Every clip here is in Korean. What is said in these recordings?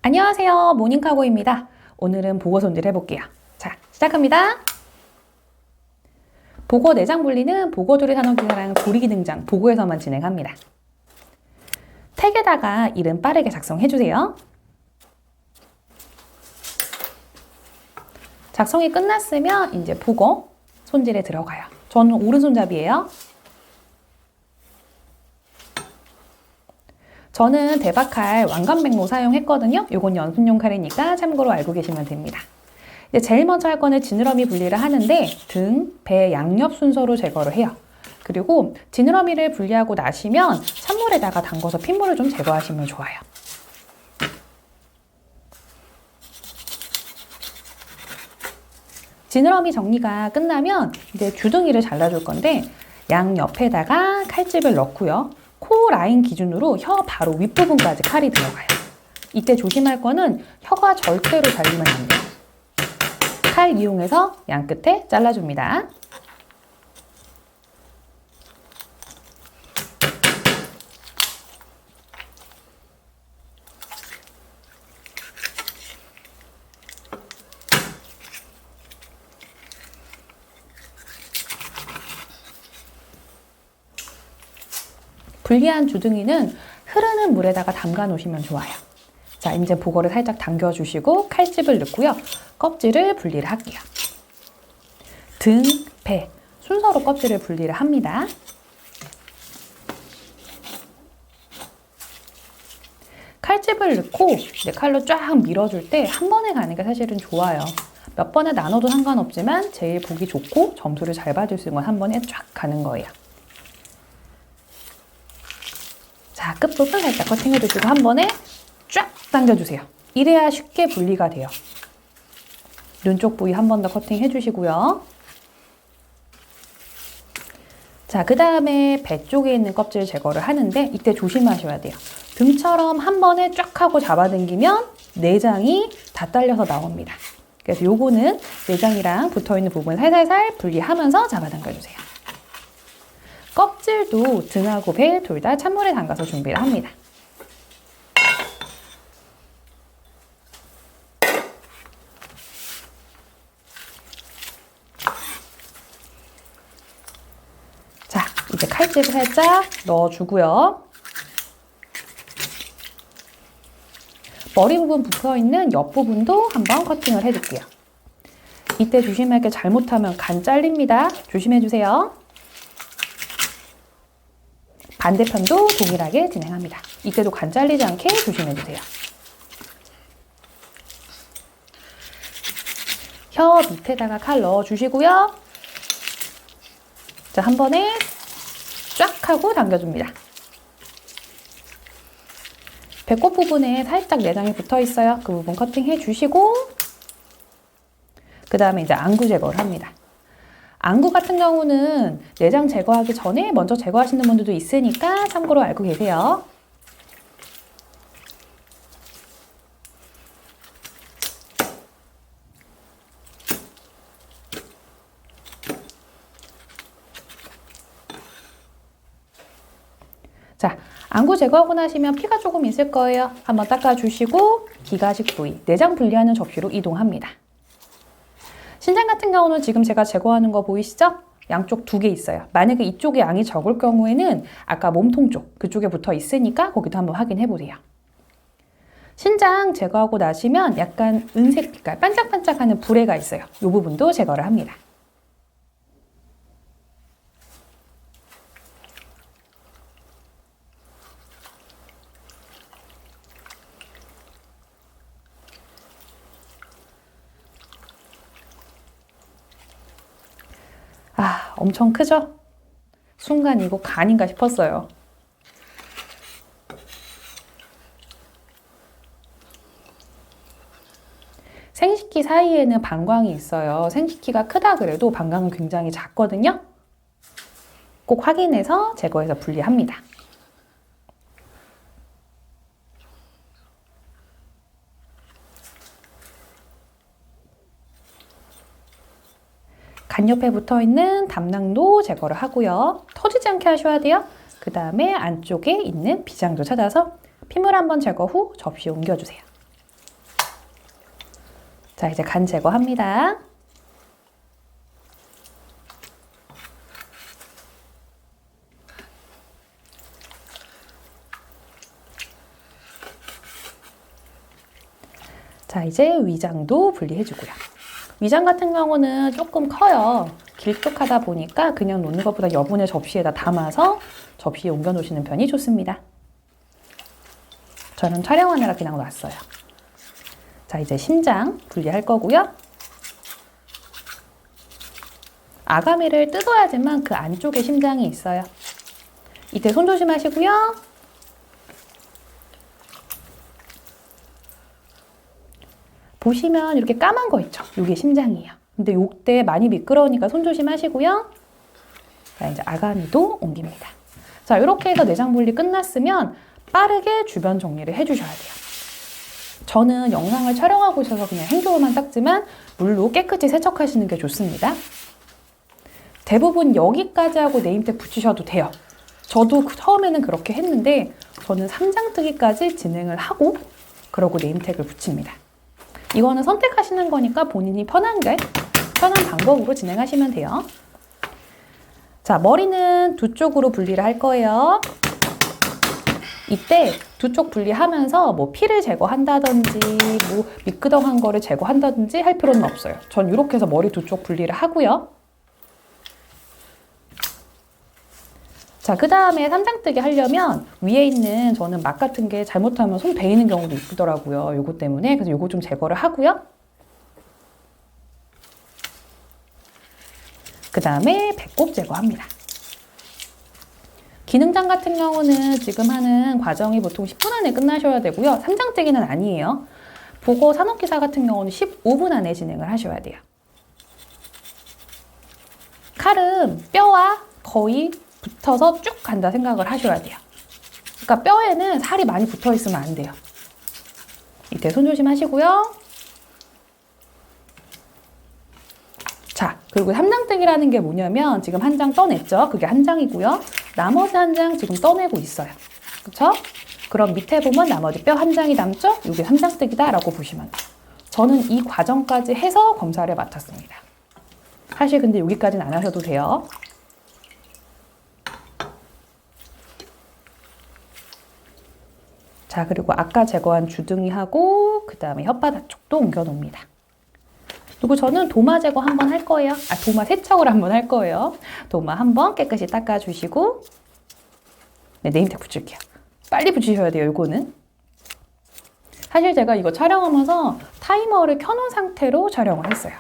안녕하세요. 모닝카고입니다. 오늘은 보고 손질 해볼게요. 자, 시작합니다. 보고 내장 분리는 보고조리 산업기사랑 조리기 등장 보고에서만 진행합니다. 택에다가 이름 빠르게 작성해주세요. 작성이 끝났으면 이제 보고 손질에 들어가요. 저는 오른손잡이에요. 저는 대박칼 왕관백모 사용했거든요. 요건 연습용 칼이니까 참고로 알고 계시면 됩니다. 이제 제일 먼저 할 거는 지느러미 분리를 하는데 등, 배, 양옆 순서로 제거를 해요. 그리고 지느러미를 분리하고 나시면 찬물에다가 담궈서 핏물을 좀 제거하시면 좋아요. 지느러미 정리가 끝나면 이제 주둥이를 잘라줄 건데 양옆에다가 칼집을 넣고요. 코 라인 기준으로 혀 바로 윗부분까지 칼이 들어가요. 이때 조심할 거는 혀가 절대로 잘리면 안 돼요. 칼 이용해서 양 끝에 잘라줍니다. 분리한 주둥이는 흐르는 물에다가 담가 놓으시면 좋아요. 자, 이제 보고를 살짝 당겨주시고 칼집을 넣고요. 껍질을 분리를 할게요. 등, 배 순서로 껍질을 분리를 합니다. 칼집을 넣고 이제 칼로 쫙 밀어줄 때 한 번에 가는 게 사실은 좋아요. 몇 번에 나눠도 상관없지만 제일 보기 좋고 점수를 잘 받을 수 있는 건 한 번에 쫙 가는 거예요. 자, 끝부분 살짝 커팅해주시고 한 번에 쫙 당겨주세요. 이래야 쉽게 분리가 돼요. 눈 쪽 부위 한 번 더 커팅해주시고요. 자, 그 다음에 배 쪽에 있는 껍질 제거를 하는데 이때 조심하셔야 돼요. 등처럼 한 번에 쫙 하고 잡아당기면 내장이 다 딸려서 나옵니다. 그래서 요거는 내장이랑 붙어있는 부분 살살살 분리하면서 잡아당겨주세요. 껍질도 등하고 배 둘 다 찬물에 담가서 준비를 합니다. 자, 이제 칼집을 살짝 넣어주고요. 머리 부분 붙어있는 옆부분도 한번 커팅을 해줄게요. 이때 조심할 게 잘못하면 간 잘립니다. 조심해주세요. 반대편도 동일하게 진행합니다. 이때도 간 잘리지 않게 조심해주세요. 혀 밑에다가 칼 넣어주시고요. 자, 한 번에 쫙 하고 당겨줍니다. 배꼽 부분에 살짝 내장이 붙어 있어요. 그 부분 커팅해 주시고 그 다음에 이제 안구 제거를 합니다. 안구 같은 경우는 내장 제거하기 전에 먼저 제거하시는 분들도 있으니까 참고로 알고 계세요. 자, 안구 제거하고 나시면 피가 조금 있을 거예요. 한번 닦아주시고 기가식 부위, 내장 분리하는 접시로 이동합니다. 신장 같은 경우는 지금 제가 제거하는 거 보이시죠? 양쪽 2개 있어요. 만약에 이쪽에 양이 적을 경우에는 아까 몸통 쪽, 그쪽에 붙어 있으니까 거기도 한번 확인해 보세요. 신장 제거하고 나시면 약간 은색 빛깔, 반짝반짝하는 부레가 있어요. 이 부분도 제거를 합니다. 아, 엄청 크죠? 순간 이거 간인가 싶었어요. 생식기 사이에는 방광이 있어요. 생식기가 크다 그래도 방광은 굉장히 작거든요. 꼭 확인해서 제거해서 분리합니다. 간 옆에 붙어있는 담낭도 제거를 하고요. 터지지 않게 하셔야 돼요. 그 다음에 안쪽에 있는 비장도 찾아서 핏물 한번 제거 후 접시에 옮겨주세요. 자, 이제 간 제거합니다. 자, 이제 위장도 분리해주고요. 위장 같은 경우는 조금 커요. 길쭉하다 보니까 그냥 놓는 것보다 여분의 접시에다 담아서 접시에 옮겨 놓으시는 편이 좋습니다. 저는 촬영하느라 그냥 놨어요. 자, 이제 심장 분리할 거고요. 아가미를 뜯어야지만 그 안쪽에 심장이 있어요. 이때 손 조심하시고요. 보시면 이렇게 까만 거 있죠? 이게 심장이에요. 근데 요때 많이 미끄러우니까 손 조심하시고요. 자, 이제 아가미도 옮깁니다. 자, 이렇게 해서 내장 분리 끝났으면 빠르게 주변 정리를 해주셔야 돼요. 저는 영상을 촬영하고 있어서 그냥 행주로만 닦지만 물로 깨끗이 세척하시는 게 좋습니다. 대부분 여기까지 하고 네임택 붙이셔도 돼요. 저도 처음에는 그렇게 했는데 저는 삼장뜨기까지 진행을 하고 그러고 네임택을 붙입니다. 이거는 선택하시는 거니까 본인이 편한 방법으로 진행하시면 돼요. 자, 머리는 두 쪽으로 분리를 할 거예요. 이때 두 쪽 분리하면서 뭐 피를 제거한다든지 뭐 미끄덩한 거를 제거한다든지 할 필요는 없어요. 전 이렇게 해서 머리 두 쪽 분리를 하고요. 자, 그 다음에 삼장뜨기 하려면 위에 있는 저는 막 같은 게 잘못하면 손 베이는 경우도 있더라고요. 요거 때문에. 그래서 요거 좀 제거를 하고요. 그 다음에 배꼽 제거합니다. 기능장 같은 경우는 지금 하는 과정이 보통 10분 안에 끝나셔야 되고요. 삼장뜨기는 아니에요. 보고 산업기사 같은 경우는 15분 안에 진행을 하셔야 돼요. 칼은 뼈와 거의 붙어서 쭉 간다 생각을 하셔야 돼요. 그러니까 뼈에는 살이 많이 붙어 있으면 안 돼요. 이때 손 조심하시고요. 자, 그리고 삼장뜨기라는 게 뭐냐면 지금 한 장 떠냈죠? 그게 한 장이고요. 나머지 한 장 지금 떠내고 있어요. 그렇죠? 그럼 밑에 보면 나머지 뼈 한 장이 남죠? 이게 삼장뜨기다라고 보시면 돼요. 저는 이 과정까지 해서 검사를 맡았습니다. 사실 근데 여기까지는 안 하셔도 돼요. 자, 그리고 아까 제거한 주둥이하고 그 다음에 혓바닥 쪽도 옮겨 놓습니다. 그리고 저는 도마 제거 한번 할 거예요. 도마 세척을 한번 할 거예요. 도마 한번 깨끗이 닦아주시고 네, 네임택 붙일게요. 빨리 붙이셔야 돼요, 이거는. 사실 제가 이거 촬영하면서 타이머를 켜놓은 상태로 촬영을 했어요.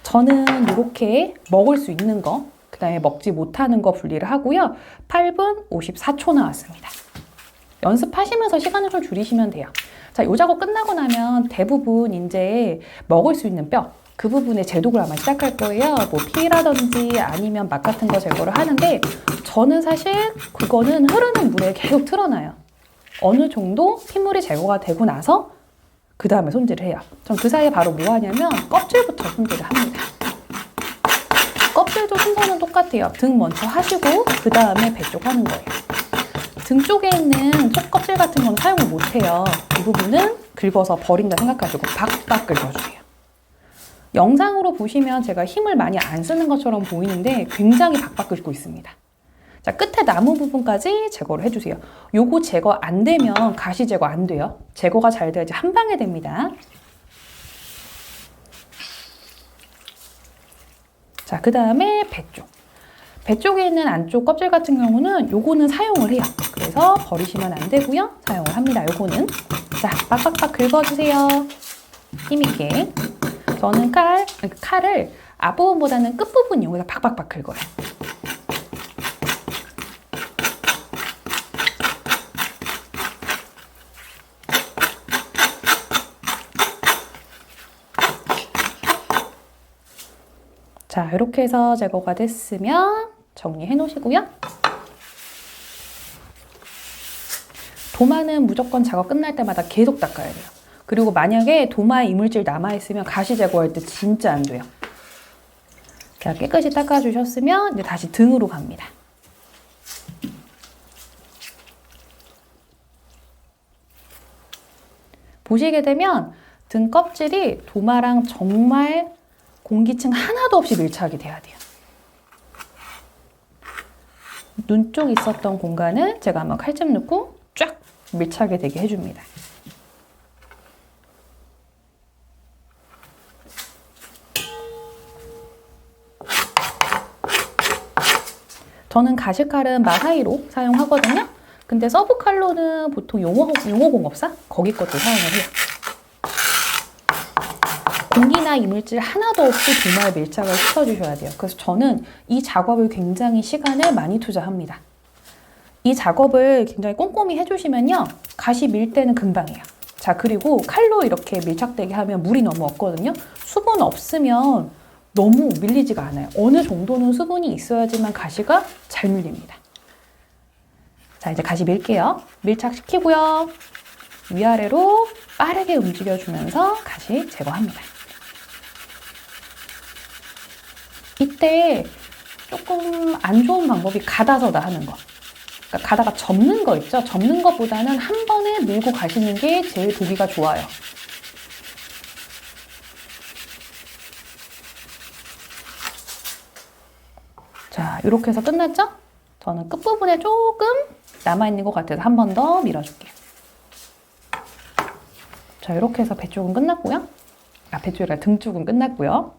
저는 이렇게 먹을 수 있는 거, 그 다음에 먹지 못하는 거 분리를 하고요. 8분 54초 나왔습니다. 연습하시면서 시간을 좀 줄이시면 돼요. 자, 요 작업 끝나고 나면 대부분 이제 먹을 수 있는 뼈, 그 부분에 제독을 아마 시작할 거예요. 뭐 피라든지 아니면 막 같은 거 제거를 하는데 저는 사실 그거는 흐르는 물에 계속 틀어놔요. 어느 정도 핏물이 제거가 되고 나서 그 다음에 손질을 해요. 전 그 사이에 바로 뭐 하냐면 껍질부터 손질을 합니다. 껍질도 순서는 똑같아요. 등 먼저 하시고 그 다음에 배 쪽 하는 거예요. 등 쪽에 있는 속껍질 같은 건 사용을 못해요. 이 부분은 긁어서 버린다 생각하시고 박박 긁어주세요. 영상으로 보시면 제가 힘을 많이 안 쓰는 것처럼 보이는데 굉장히 박박 긁고 있습니다. 자, 끝에 나무 부분까지 제거를 해주세요. 요거 제거 안 되면 가시 제거 안 돼요. 제거가 잘 돼야지 한 방에 됩니다. 자, 그 다음에 배 쪽. 배 쪽에 있는 안쪽 껍질 같은 경우는 요거는 사용을 해요. 그래서 버리시면 안 되고요. 사용을 합니다. 요거는. 자, 빡빡빡 긁어주세요. 힘있게. 저는 칼을 앞부분보다는 끝부분 이용해서 박박박 긁어요. 자, 이렇게 해서 제거가 됐으면 정리해 놓으시고요. 도마는 무조건 작업 끝날 때마다 계속 닦아야 돼요. 그리고 만약에 도마에 이물질 남아있으면 가시 제거할 때 진짜 안 돼요. 자, 깨끗이 닦아주셨으면 이제 다시 등으로 갑니다. 보시게 되면 등 껍질이 도마랑 정말 공기층 하나도 없이 밀착이 돼야 돼요. 눈 쪽 있었던 공간은 제가 한번 칼집 넣고 쫙 밀착이 되게 해줍니다. 저는 가시칼은 마사이로 사용하거든요. 근데 서브칼로는 보통 용호공업사? 거기 것도 사용을 해요. 공기나 이물질 하나도 없이 도마에 밀착을 시켜주셔야 돼요. 그래서 저는 이 작업을 굉장히 시간을 많이 투자합니다. 이 작업을 굉장히 꼼꼼히 해주시면요. 가시 밀 때는 금방이에요. 자, 그리고 칼로 이렇게 밀착되게 하면 물이 너무 없거든요. 수분 없으면 너무 밀리지가 않아요. 어느 정도는 수분이 있어야지만 가시가 잘 밀립니다. 자, 이제 가시 밀게요. 밀착시키고요. 위아래로 빠르게 움직여주면서 가시 제거합니다. 이때 조금 안 좋은 방법이 가다서다 하는 거. 그러니까 가다가 접는 거 있죠? 접는 것보다는 한 번에 밀고 가시는 게 제일 보기가 좋아요. 자, 이렇게 해서 끝났죠? 저는 끝부분에 조금 남아있는 것 같아서 한 번 더 밀어줄게요. 자, 이렇게 해서 배 쪽은 끝났고요. 배 쪽이라 등 쪽은 끝났고요.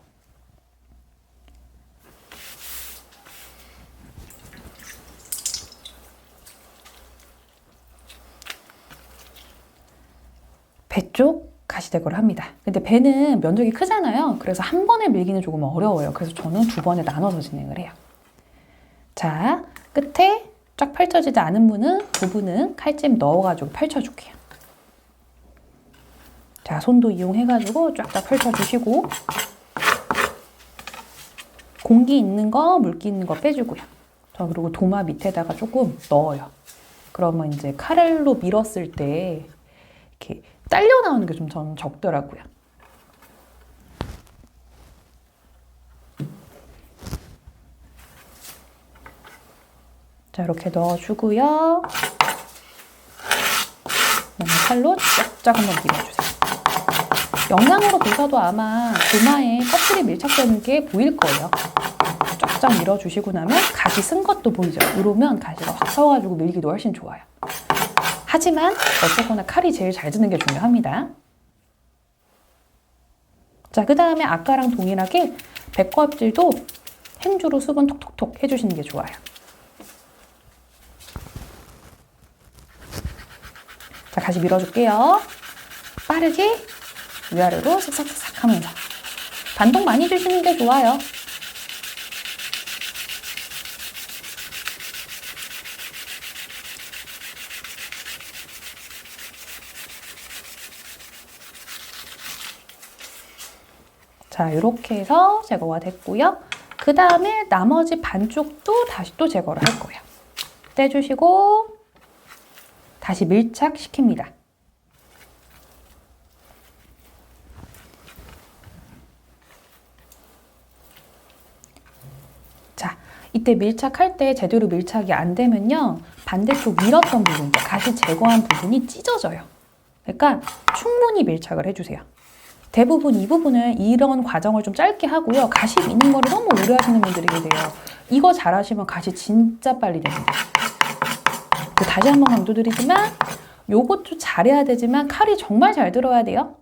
배 쪽 가시 제거를 합니다. 근데 배는 면적이 크잖아요. 그래서 한 번에 밀기는 조금 어려워요. 그래서 저는 두 번에 나눠서 진행을 해요. 자, 끝에 쫙 펼쳐지지 않은 부분은 칼집 넣어가지고 펼쳐줄게요. 자, 손도 이용해가지고 쫙쫙 펼쳐주시고 공기 있는 거, 물기 있는 거 빼주고요. 자, 그리고 도마 밑에다가 조금 넣어요. 그러면 이제 칼로 밀었을 때 이렇게 딸려 나오는 게 좀 저는 적더라고요. 자, 이렇게 넣어주고요. 칼로 쫙쫙 한번 밀어주세요. 영상으로 보셔도 아마 도마에 껍질이 밀착되는 게 보일 거예요. 쫙쫙 밀어주시고 나면 가시 쓴 것도 보이죠? 이러면 가시가 확 서가지고 밀기도 훨씬 좋아요. 하지만 어쨌거나 칼이 제일 잘 드는 게 중요합니다. 자, 그 다음에 아까랑 동일하게 배껍질도 행주로 수분 톡톡톡 해주시는 게 좋아요. 자, 가시 밀어줄게요. 빠르게 위아래로 슥싹슥싹 하면서 반동 많이 주시는 게 좋아요. 자, 이렇게 해서 제거가 됐고요. 그 다음에 나머지 반쪽도 다시 또 제거를 할 거예요. 떼주시고 다시 밀착시킵니다. 자, 이때 밀착할 때 제대로 밀착이 안 되면요. 반대쪽 밀었던 부분, 가시 제거한 부분이 찢어져요. 그러니까 충분히 밀착을 해주세요. 대부분 이 부분은 이런 과정을 좀 짧게 하고요. 가시 미는 거를 너무 오래 하시는 분들이 계세요. 이거 잘하시면 가시 진짜 빨리 됩니다. 다시 한번 강조드리지만 요것도 잘해야 되지만 칼이 정말 잘 들어야 돼요.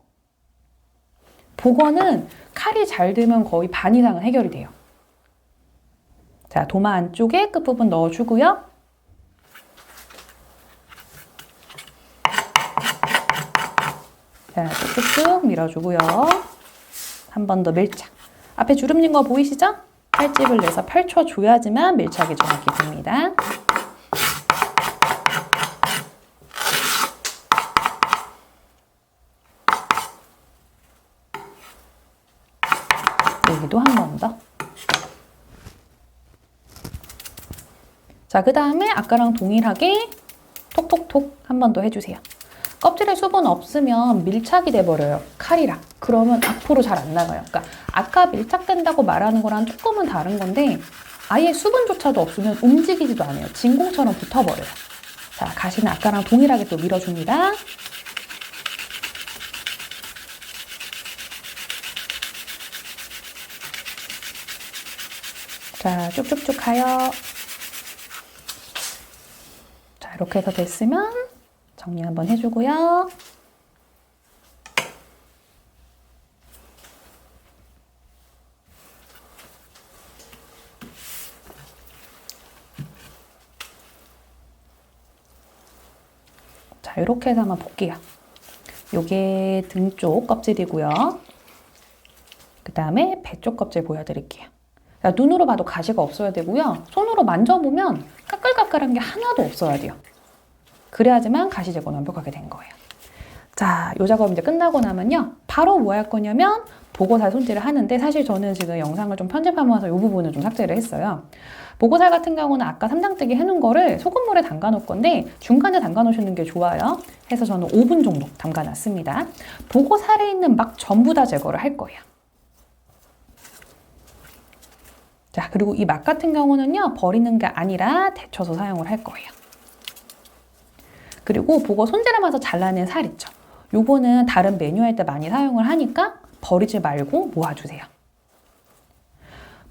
복원은 칼이 잘 들면 거의 반 이상은 해결이 돼요. 자, 도마 안쪽에 끝부분 넣어주고요. 자, 쭉쭉 밀어주고요. 한 번 더 밀착. 앞에 주름진 거 보이시죠? 칼집을 내서 펼쳐줘야지만 밀착이 정확히 됩니다. 여기도 한 번 더. 자, 그 다음에 아까랑 동일하게 톡톡톡 한 번 더 해주세요. 껍질에 수분 없으면 밀착이 돼버려요. 칼이랑. 그러면 앞으로 잘 안 나가요. 그러니까 아까 밀착된다고 말하는 거랑 조금은 다른 건데 아예 수분조차도 없으면 움직이지도 않아요. 진공처럼 붙어버려요. 자, 가시는 아까랑 동일하게 또 밀어줍니다. 자, 쭉쭉쭉 가요. 자, 이렇게 해서 됐으면 정리 한번 해주고요. 자, 이렇게 해서 한번 볼게요. 요게 등 쪽 껍질이고요. 그 다음에 배 쪽 껍질 보여드릴게요. 자, 눈으로 봐도 가시가 없어야 되고요. 손으로 만져보면 까끌까끌한 게 하나도 없어야 돼요. 그래야지만 가시 제거는 완벽하게 된 거예요. 자, 요 작업 이제 끝나고 나면요. 바로 뭐 할 거냐면 보고살 손질을 하는데, 사실 저는 지금 영상을 좀 편집하면서 이 부분을 좀 삭제를 했어요. 보고살 같은 경우는 아까 삼장뜨기 해놓은 거를 소금물에 담가 놓을 건데 중간에 담가 놓으시는 게 좋아요. 해서 저는 5분 정도 담가 놨습니다. 보고살에 있는 막 전부 다 제거를 할 거예요. 자, 그리고 이 막 같은 경우는요, 버리는 게 아니라 데쳐서 사용을 할 거예요. 그리고 보고 손질하면서 잘라낸 살 있죠. 요거는 다른 메뉴 할 때 많이 사용을 하니까 버리지 말고 모아주세요.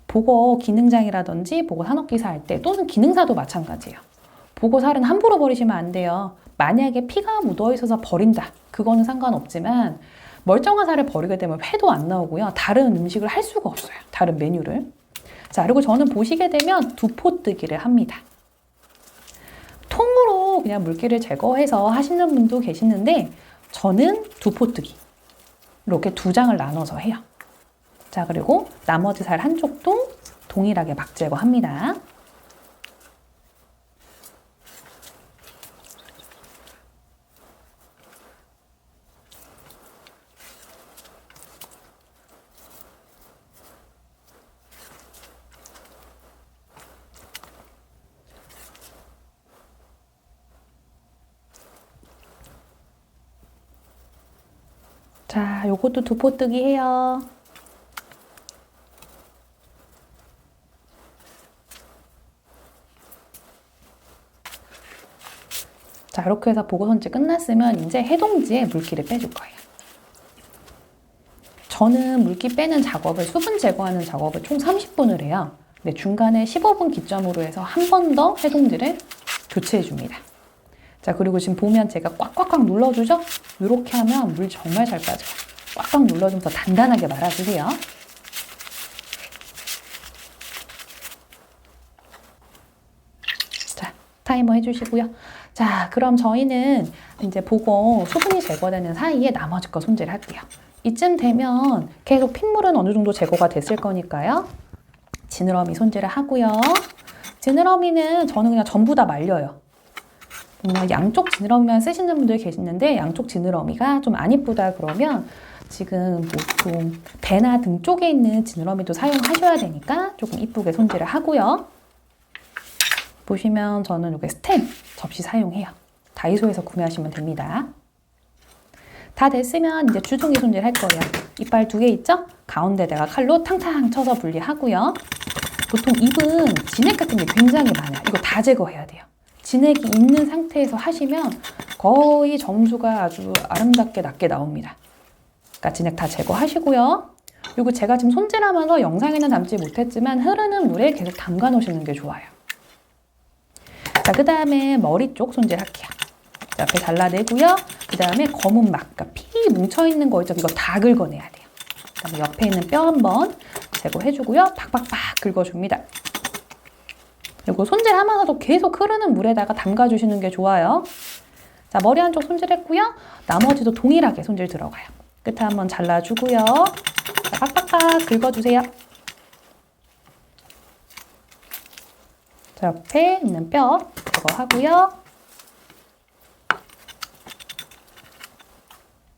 보고 기능장이라든지 보고 산업기사 할 때, 또는 기능사도 마찬가지예요. 보고 살은 함부로 버리시면 안 돼요. 만약에 피가 묻어 있어서 버린다, 그거는 상관없지만 멀쩡한 살을 버리게 되면 회도 안 나오고요. 다른 음식을 할 수가 없어요. 다른 메뉴를. 자, 그리고 저는 보시게 되면 두포뜨기를 합니다. 통으로 그냥 물기를 제거해서 하시는 분도 계시는데 저는 두포뜨기 이렇게 2장을 나눠서 해요. 자, 그리고 나머지 살 한쪽도 동일하게 막 제거합니다. 자, 요것도 두포뜨기 해요. 자, 이렇게 해서 보고 손질 끝났으면 이제 해동지에 물기를 빼줄 거예요. 저는 물기 빼는 작업을, 수분 제거하는 작업을 총 30분을 해요. 근데 중간에 15분 기점으로 해서 한 번 더 해동지를 교체해 줍니다. 자, 그리고 지금 보면 제가 꽉꽉꽉 눌러주죠? 이렇게 하면 물 정말 잘 빠져요. 꽉꽉 눌러주면서 단단하게 말아주세요. 자, 타이머 해주시고요. 자, 그럼 저희는 이제 보고 수분이 제거되는 사이에 나머지 거 손질할게요. 이쯤 되면 계속 핏물은 어느 정도 제거가 됐을 거니까요. 지느러미 손질을 하고요. 지느러미는 저는 그냥 전부 다 말려요. 양쪽 지느러미만 쓰시는 분들 계시는데 양쪽 지느러미가 좀 안 이쁘다 그러면 지금 보통 배나 등 쪽에 있는 지느러미도 사용하셔야 되니까 조금 이쁘게 손질을 하고요. 보시면 저는 이렇게 스텐 접시 사용해요. 다이소에서 구매하시면 됩니다. 다 됐으면 이제 주둥이 손질 할 거예요. 이빨 2개 있죠? 가운데다가 칼로 탕탕 쳐서 분리하고요. 보통 입은 진액 같은 게 굉장히 많아요. 이거 다 제거해야 돼요. 진액이 있는 상태에서 하시면 거의 점수가 아주 아름답게 낮게 나옵니다. 그러니까 진액 다 제거하시고요. 그리고 제가 지금 손질하면서 영상에는 담지 못했지만 흐르는 물에 계속 담가 놓으시는 게 좋아요. 자, 그 다음에 머리 쪽 손질할게요. 자, 옆에 잘라내고요. 그 다음에 검은 막, 그러니까 피 뭉쳐있는 거 있죠? 이거 다 긁어내야 돼요. 그 다음에 옆에 있는 뼈 한번 제거해주고요. 팍팍팍 긁어줍니다. 그리고 손질하면서도 계속 흐르는 물에다가 담가주시는 게 좋아요. 자, 머리 한쪽 손질했고요. 나머지도 동일하게 손질 들어가요. 끝에 한번 잘라주고요. 자, 팍팍팍 긁어주세요. 자, 옆에 있는 뼈 제거하고요.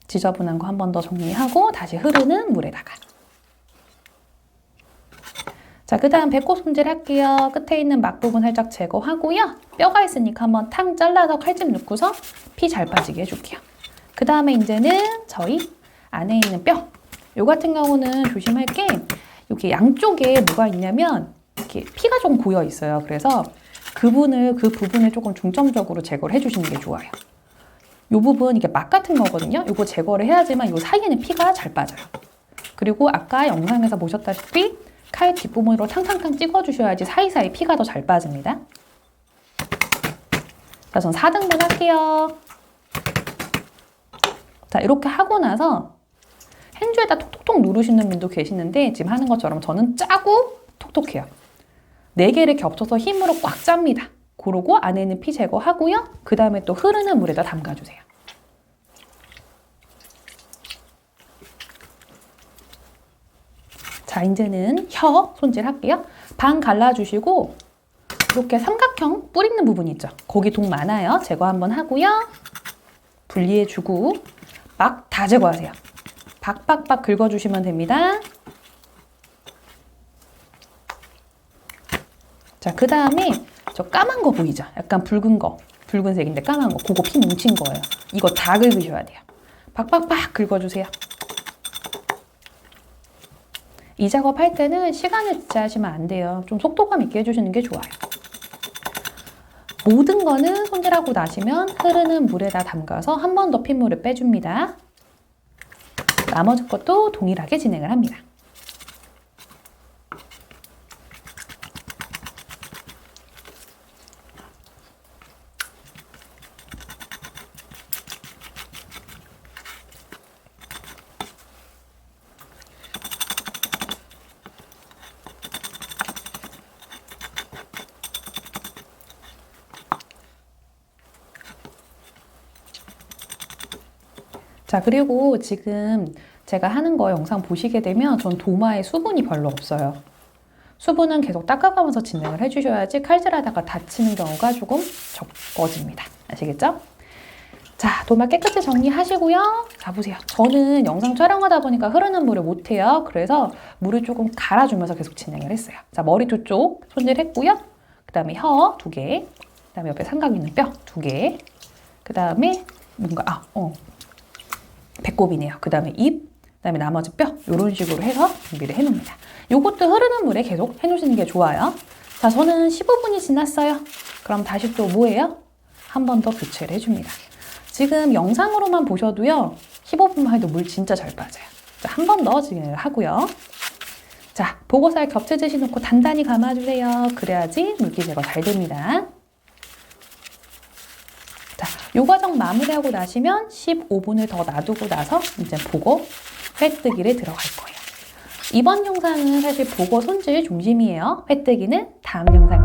지저분한 거 한 번 더 정리하고 다시 흐르는 물에다가. 자, 그 다음 배꼽 손질 할게요. 끝에 있는 막 부분 살짝 제거하고요. 뼈가 있으니까 한번 탕 잘라서 칼집 넣고서 피 잘 빠지게 해줄게요. 그 다음에 이제는 저희 안에 있는 뼈. 요 같은 경우는 조심할 게 여기 양쪽에 뭐가 있냐면 이렇게 피가 좀 고여 있어요. 그래서 그 부분을 조금 중점적으로 제거를 해주시는 게 좋아요. 이 부분 이게 막 같은 거거든요. 이거 제거를 해야지만 이 사이에는 피가 잘 빠져요. 그리고 아까 영상에서 보셨다시피 칼 뒷부분으로 탕탕탕 찍어주셔야지 사이사이 피가 더 잘 빠집니다. 자, 전 4등분 할게요. 자, 이렇게 하고 나서 행주에다 톡톡톡 누르시는 분도 계시는데 지금 하는 것처럼 저는 짜고 톡톡해요. 4개를 겹쳐서 힘으로 꽉 짭니다. 그러고 안에 있는 피 제거하고요. 그 다음에 또 흐르는 물에다 담가주세요. 자, 이제는 혀 손질할게요. 반 갈라주시고 이렇게 삼각형 뿔 있는 부분 있죠? 거기 독 많아요. 제거 한번 하고요. 분리해주고 막 다 제거하세요. 박박박 긁어주시면 됩니다. 자, 그 다음에 저 까만 거 보이죠? 약간 붉은 거, 붉은색인데 까만 거, 그거 피 뭉친 거예요. 이거 다 긁으셔야 돼요. 박박박 긁어주세요. 이 작업할 때는 시간을 지체하시면 안 돼요. 좀 속도감 있게 해주시는 게 좋아요. 모든 거는 손질하고 나시면 흐르는 물에다 담가서 한 번 더 핏물을 빼줍니다. 나머지 것도 동일하게 진행을 합니다. 자, 그리고 지금 제가 하는 거 영상 보시게 되면 전 도마에 수분이 별로 없어요. 수분은 계속 닦아가면서 진행을 해주셔야지 칼질하다가 다치는 경우가 조금 적어집니다. 아시겠죠? 자, 도마 깨끗이 정리하시고요. 자, 보세요. 저는 영상 촬영하다 보니까 흐르는 물을 못해요. 그래서 물을 조금 갈아주면서 계속 진행을 했어요. 자, 머리 두 쪽 손질했고요. 그 다음에 혀 2개, 그 다음에 옆에 삼각 있는 뼈 2개, 그 다음에 뭔가, 배꼽이네요. 그 다음에 입, 그 다음에 나머지 뼈 이런 식으로 해서 준비를 해놓습니다. 요것도 흐르는 물에 계속 해놓으시는 게 좋아요. 자, 저는 15분이 지났어요. 그럼 다시 또 뭐예요? 한 번 더 교체를 해줍니다. 지금 영상으로만 보셔도요. 15분만 해도 물 진짜 잘 빠져요. 자, 한 번 더 진행을 하고요. 자, 보고살 겹치듯이 놓고 단단히 감아주세요. 그래야지 물기 제거 잘 됩니다. 자, 요 과정 마무리하고 나시면 15분을 더 놔두고 나서 이제 보고 회뜨기를 들어갈 거예요. 이번 영상은 사실 보고 손질 중심이에요. 회뜨기는 다음 영상에